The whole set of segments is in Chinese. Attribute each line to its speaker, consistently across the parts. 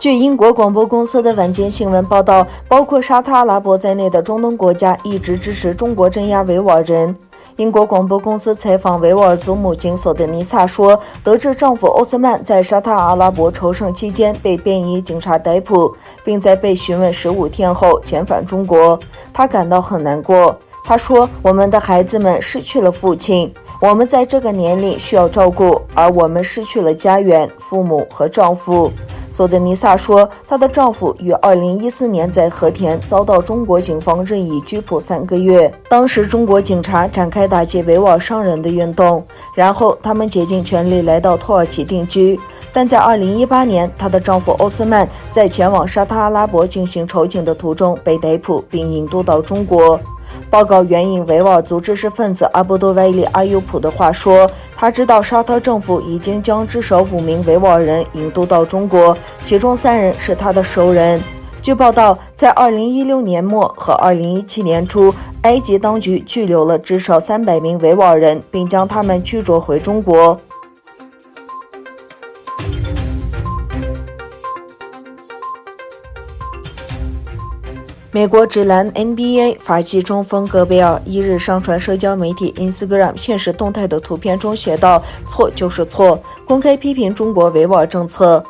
Speaker 1: 据英国广播公司的晚间新闻报道，包括沙特阿拉伯在内的中东国家一直支持中国镇压维吾尔人。英国广播公司采访维吾尔族母亲索德尼萨说，得知丈夫奥斯曼在沙特阿拉伯朝圣期间被便衣警察逮捕，并在被询问15天后遣返中国，她感到很难过。她说，我们的孩子们失去了父亲，我们在这个年龄需要照顾，而我们失去了家园、父母和丈夫。索德尼萨说，她的丈夫于2014年在和田遭到中国警方任意拘捕3个月，当时中国警察展开打击维吾尔商人的运动，然后他们竭尽全力来到土耳其定居。但在2018年，她的丈夫奥斯曼在前往沙特阿拉伯进行朝觐的途中被逮捕并引渡到中国。报告援引维吾尔族知识分子阿布多歪利阿尤普的话说，他知道沙特政府已经将至少5名维吾尔人引渡到中国，其中3人是他的熟人。据报道，在2016年末和2017年初，埃及当局拘留了至少300名维吾尔人，并将他们驱逐回中国。美国职篮 NBA 法籍中锋戈贝尔一日上传社交媒体 Instagram 现实动态的图片中写道：“错就是错”，公开批评中国维吾尔政策。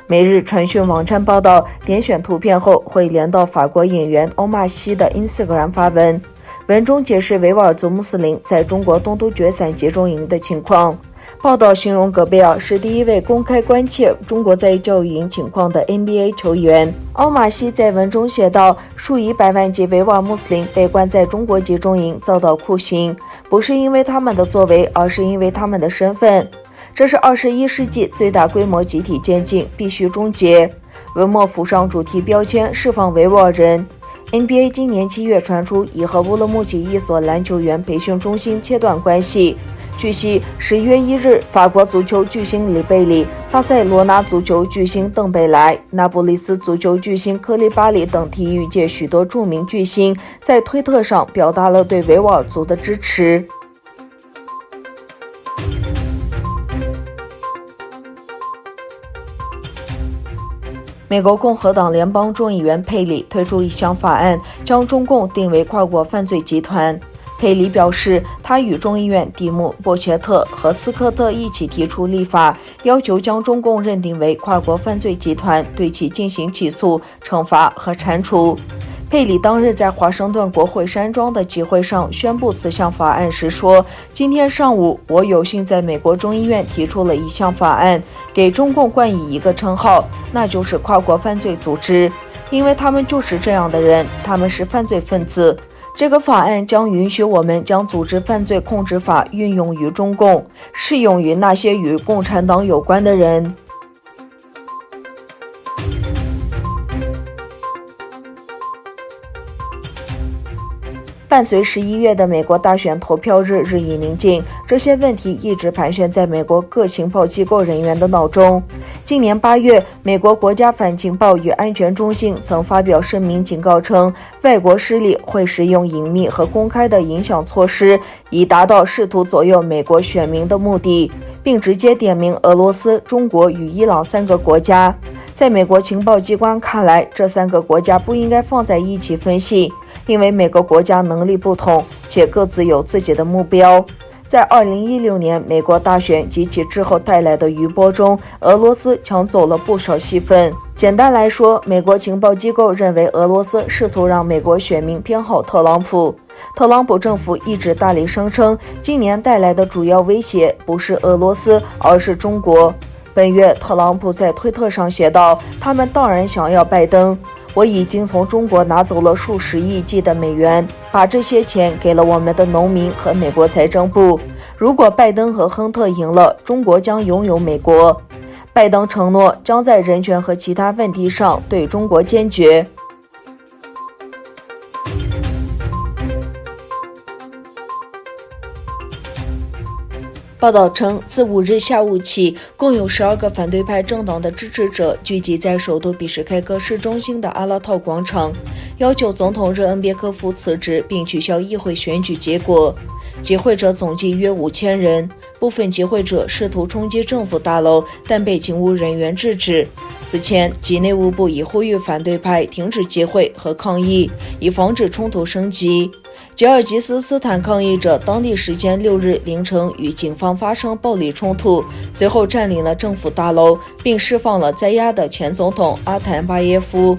Speaker 1: 每日传讯网站报道，点选图片后会连到法国演员欧玛西的 Instagram 发文，文中解释维吾尔族穆斯林在中国东都决赛集中营的情况。报道形容戈贝尔是第一位公开关切中国在教育营情况的 NBA 球员。奥马西在文中写道，数以百万计维吾尔穆斯林被关在中国集中营遭到酷刑，不是因为他们的作为，而是因为他们的身份。这是21世纪最大规模集体监禁，必须终结。文末附上主题标签，释放维吾尔人。NBA 今年7月传出已和乌鲁木齐一所篮球员培训中心切断关系。据悉，10月1日，法国足球巨星里贝里、巴塞罗那足球巨星邓贝莱、那不勒斯足球巨星科利巴里等体育界许多著名巨星在推特上表达了对维吾尔族的支持。美国共和党联邦众议员佩里推出一项法案，将中共定为跨国犯罪集团。佩里表示，他与众议院蒂姆·波切特和斯科特一起提出立法，要求将中共认定为跨国犯罪集团，对其进行起诉、惩罚和铲除。佩里当日在华盛顿国会山庄的集会上宣布此项法案时说，今天上午我有幸在美国众议院提出了一项法案，给中共冠以一个称号，那就是跨国犯罪组织，因为他们就是这样的人，他们是犯罪分子。这个法案将允许我们将组织犯罪控制法运用于中共，适用于那些与共产党有关的人。伴随11月的美国大选投票日日益临近，这些问题一直盘旋在美国各情报机构人员的脑中。今年8月，美国国家反情报与安全中心曾发表声明警告称，外国势力会使用隐秘和公开的影响措施，以达到试图左右美国选民的目的，并直接点名俄罗斯、中国与伊朗3个国家。在美国情报机关看来，这3个国家不应该放在一起分析，因为每个国家能力不同，且各自有自己的目标。在2016年美国大选及其之后带来的余波中，俄罗斯抢走了不少戏份。简单来说，美国情报机构认为俄罗斯试图让美国选民偏好特朗普。特朗普政府一直大力声称，今年带来的主要威胁不是俄罗斯，而是中国。本月，特朗普在推特上写道，他们当然想要拜登，我已经从中国拿走了数十亿计的美元，把这些钱给了我们的农民和美国财政部。如果拜登和亨特赢了，中国将拥有美国。拜登承诺将在人权和其他问题上对中国坚决。报道称，自5日下午起，共有12个反对派政党的支持者聚集在首都比什凯克市中心的阿拉套广场，要求总统热恩别科夫辞职并取消议会选举结果。集会者总计约5000人，部分集会者试图冲击政府大楼，但被警务人员制止。此前，其内务部已呼吁反对派停止集会和抗议，以防止冲突升级。吉尔吉斯斯坦抗议者当地时间6日凌晨与警方发生暴力冲突，随后占领了政府大楼，并释放了在押的前总统阿坦巴耶夫。